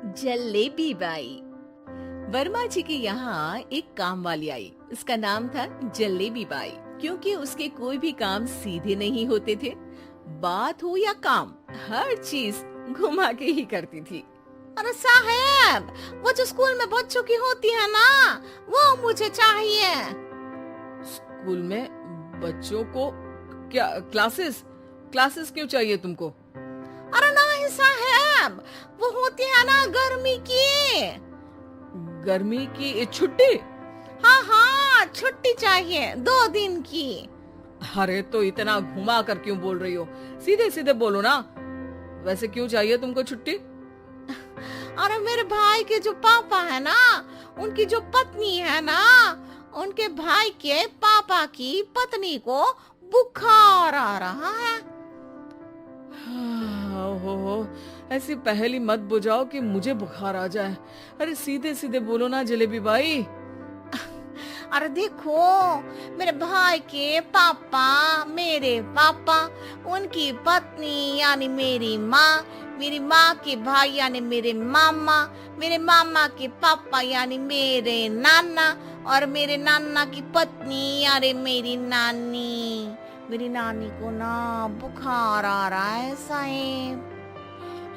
Jalebi by. Verma जी के यहाँ एक काम वाली आई। उसका नाम था जलेबी बाई, क्योंकि उसके कोई भी काम सीधे नहीं होते थे। बात हो या काम, हर चीज घुमा के ही करती थी। अरे साहब, वो जो स्कूल में बच्चों की होती है ना, वो मुझे चाहिए। स्कूल में बच्चों को क्या क्लासेस क्लासेस क्यों चाहिए तुमको? अरे नहीं साहब, वो होती है ना गर्मी की। गर्मी की छुट्टी? हाँ हाँ, छुट्टी चाहिए 2 दिन की। अरे तो इतना घुमा कर क्यों बोल रही हो? सीधे सीधे बोलो ना। वैसे क्यों चाहिए तुमको छुट्टी? अरे मेरे भाई के जो पापा है ना, उनकी जो पत्नी है ना, उनके भाई के पापा की पत्नी को बुखार आ रहा है। ओहो, ऐसी पहेली मत बुझाओ कि मुझे बुखार आ जाए। अरे सीधे सीधे बोलो ना जलेबी बाई। अरे देखो, मेरे भाई के पापा, मेरे पापा, उनकी पत्नी यानी मेरी माँ के भाई यानी मेरे मामा के पापा यानी मेरे नाना, और मेरे नाना की पत्नी यानी मेरी नानी को ना बुखार आ रहा है साहब।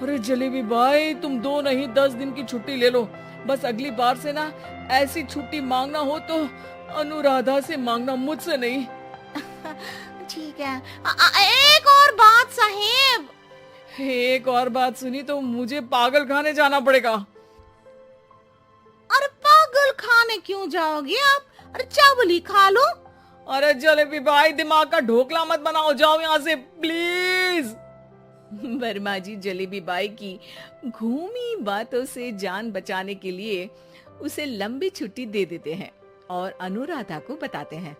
अरे जलेबी भाई, तुम 2 नहीं 10 दिन की छुट्टी ले लो। बस अगली बार से ना ऐसी छुट्टी मांगना हो तो अनुराधा से मांगना, मुझसे नहीं। ठीक है। एक और बात साहेब। एक और बात सुनी तो मुझे पागल खाने जाना पड़ेगा। अरे पागल खाने क्यों जाओगे आप? अरे चावल खा लो। अरे जलेबी भाई, दिमाग का ढोकला मत बनाओ, जाओ यहाँ से प्लीज। वर्मा जी जलेबी बाई की घूमी बातों से जान बचाने के लिए उसे लंबी छुट्टी दे देते हैं और अनुराधा को बताते हैं।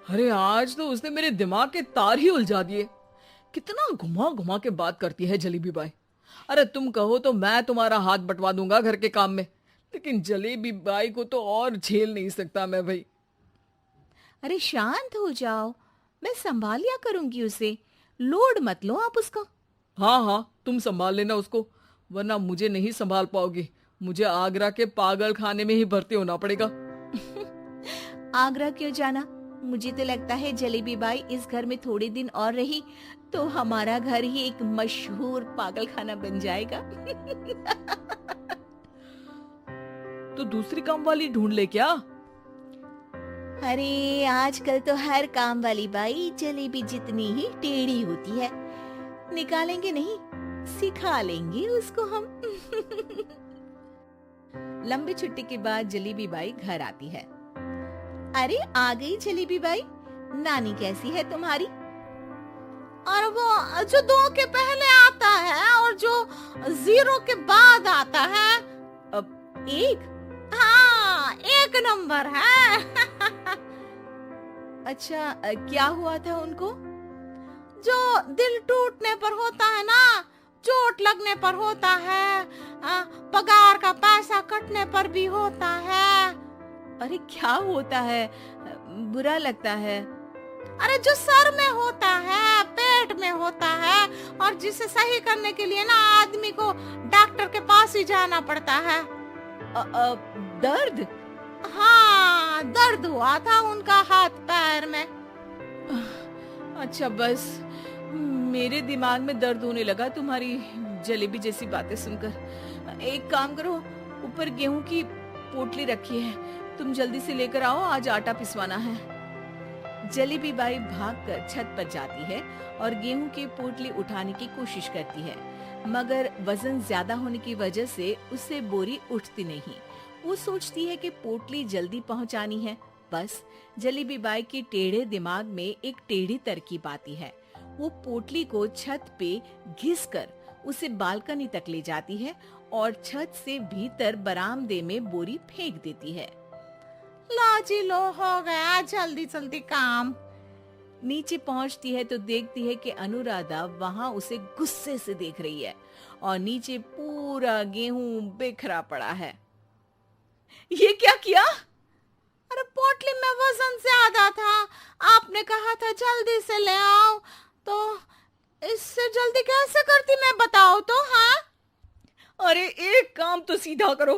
अरे आज तो उसने मेरे दिमाग के तार ही उलझा दिए। कितना घुमा घुमा के बात करती है जलेबी बाई। अरे तुम कहो तो मैं तुम्हारा हाथ बंटवा दूंगा घर के काम में, लेकिन जलेबी बाई को तो और झेल नहीं सकता मैं भाई। अरे शांत हो जाओ, मैं संभाल लिया करूंगी उसे, लोड मत लो आप उसका। हाँ हाँ, तुम संभाल लेना उसको, वरना मुझे नहीं संभाल पाओगी। मुझे आगरा के पागल खाने में ही भर्ती होना पड़ेगा। आगरा क्यों जाना? मुझे तो लगता है जलेबी बाई इस घर में थोड़े दिन और रही तो हमारा घर ही एक मशहूर पागल खाना बन जाएगा। तो दूसरी काम वाली ढूंढ ले क्या? अरे आजकल तो हर काम वाली बाई जलेबी जितनी ही टेढ़ी होती है। निकालेंगे नहीं, सिखा लेंगे उसको हम। लंबी छुट्टी के बाद जलेबी बाई घर आती है। अरे आ गई जलेबी बाई, नानी कैसी है तुम्हारी? और वो जो 2 के पहले आता है और जो 0 के बाद आता है। अब 1? हाँ, 1 नंबर है। अच्छा, क्या हुआ था उनको? जो दिल टूटने पर होता है ना, चोट लगने पर होता है, पगार का पैसा कटने पर भी होता है। अरे क्या होता है? बुरा लगता है? अरे जो सर में होता है, पेट में होता है, और जिसे सही करने के लिए ना आदमी को डॉक्टर के पास ही जाना पड़ता है। दर्द? हाँ, दर्द हुआ था उनका हाथ पैर में। अच्छा, बस मेरे दिमाग में दर्द होने लगा तुम्हारी जलेबी जैसी बातें सुनकर। एक काम करो, ऊपर गेहूं की पोटली रखी है, तुम जल्दी से लेकर आओ, आज आटा पिसवाना है। जलेबी बाई भागकर छत पर जाती है और गेहूं की पोटली उठाने की कोशिश करती है, मगर वजन ज्यादा होने की वजह से उससे बोरी उठती नहीं। वो सोचती है कि पोटली जल्दी पहुंचानी है। बस जलेबी बाई के टेढ़े दिमाग में एक टेढ़ी तरकीब आती है। वो पोटली को छत पे घिसकर उसे बालकनी तक ले जाती है और छत से भीतर बरामदे में बोरी फेंक देती है। लो जी लो, हो गया जल्दी जल्दी काम। नीचे पहुंचती है तो देखती है कि अनुराधा वहां उसे गुस्से से देख रही है और नीचे पूरा गेहूं बिखरा पड़ा है। ये क्या किया? अरे पोटली में वजन ज्यादा था, आपने कहा था जल्दी से ले आओ, तो इससे जल्दी कैसे करती मैं बताओ तो। हाँ, अरे काम तो सीधा करो।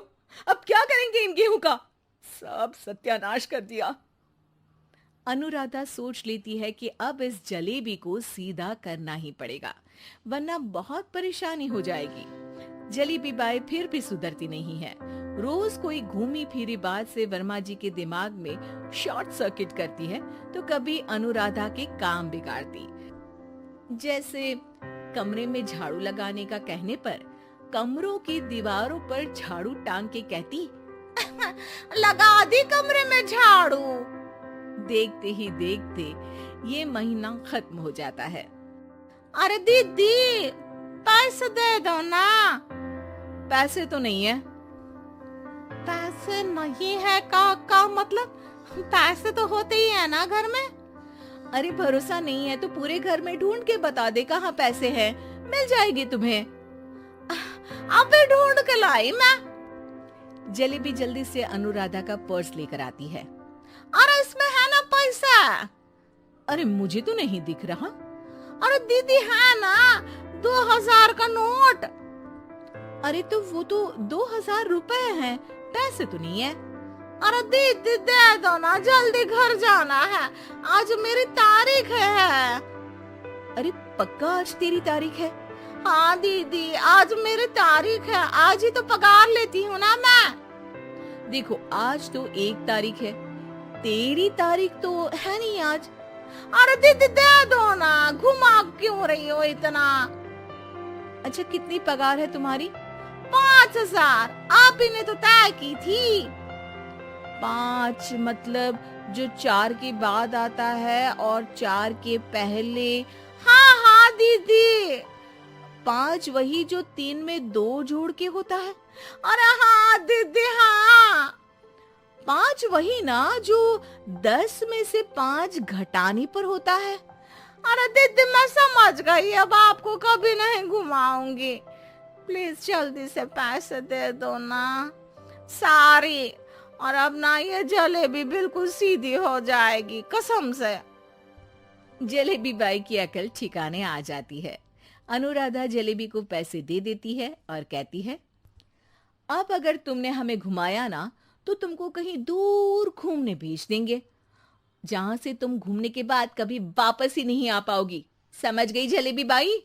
अब क्या करेंगे इन गेहूं का? सब सत्यानाश कर दिया। अनुराधा सोच लेती है कि अब इस जलेबी को सीधा करना ही पड़ेगा, वरना बहुत परेशानी हो जाएगी। जलेबी बाई फिर भी सुधरती नहीं है। रोज कोई घूमी फिरी बात से वर्मा जी के दिमाग में शॉर्ट सर्किट करती है, तो कभी अनुराधा के काम बिगाड़ती। जैसे कमरे में झाड़ू लगाने का कहने पर कमरों की दीवारों पर झाड़ू टांग के कहती, लगा दी कमरे में झाड़ू। देखते ही देखते ये महीना खत्म हो जाता है। अरे दीदी, पैसे दे दो ना। पैसे तो नहीं है। पैसे नहीं है का मतलब? पैसे तो होते ही है ना घर में। अरे भरोसा नहीं है तो पूरे घर में ढूंढ के बता दे कहाँ पैसे हैं, मिल जाएगी तुम्हें। अबे ढूंढ के लाई मैं। जलेबी जल्दी से अनुराधा का पर्स लेकर आती है। अरे इसमें है ना पैसा। अरे मुझे तो नहीं दिख रहा। अरे दीदी है ना 2000 का नोट। अरे तो वो तो 2000 रुपए हैं, पैसे तो नहीं है। अरे दीदी दे दो ना, जल्दी घर जाना है, आज मेरी तारीख है। अरे पक्का आज तेरी तारीख है? हाँ दीदी, आज मेरी तारीख है, आज ही तो पगार लेती हूँ ना मैं। देखो आज तो 1 तारीख है, तेरी तारीख तो है नहीं आज। अरे दीदी दे दो ना, घुमा क्यों रही हो इतना? अच्छा कितनी पगार है तुम्हारी? 5000। आप ही ने तो तय की थी। 5 मतलब जो 4 के बाद आता है और 4 के पहले। हाँ हाँ दीदी। 5 वही जो 3 में 2 जोड़ के होता है। अरे हाँ दीदी हाँ। 5 वही ना जो 10 में से 5 घटाने पर होता है। अरे दीदी मैं समझ गई, अब आपको कभी नहीं घुमाऊंगी। प्लीज जल्दी से पैसे दे दो ना, सारी। और अब ना ये जलेबी बिल्कुल सीधी हो जाएगी कसम से। जलेबी बाई की अकल ठिकाने आ जाती है। अनुराधा जलेबी को पैसे दे देती है और कहती है, अब अगर तुमने हमें घुमाया ना तो तुमको कहीं दूर घूमने भेज देंगे, जहां से तुम घूमने के बाद कभी वापस ही नहीं आ पाओगी। समझ गई जलेबी बाई?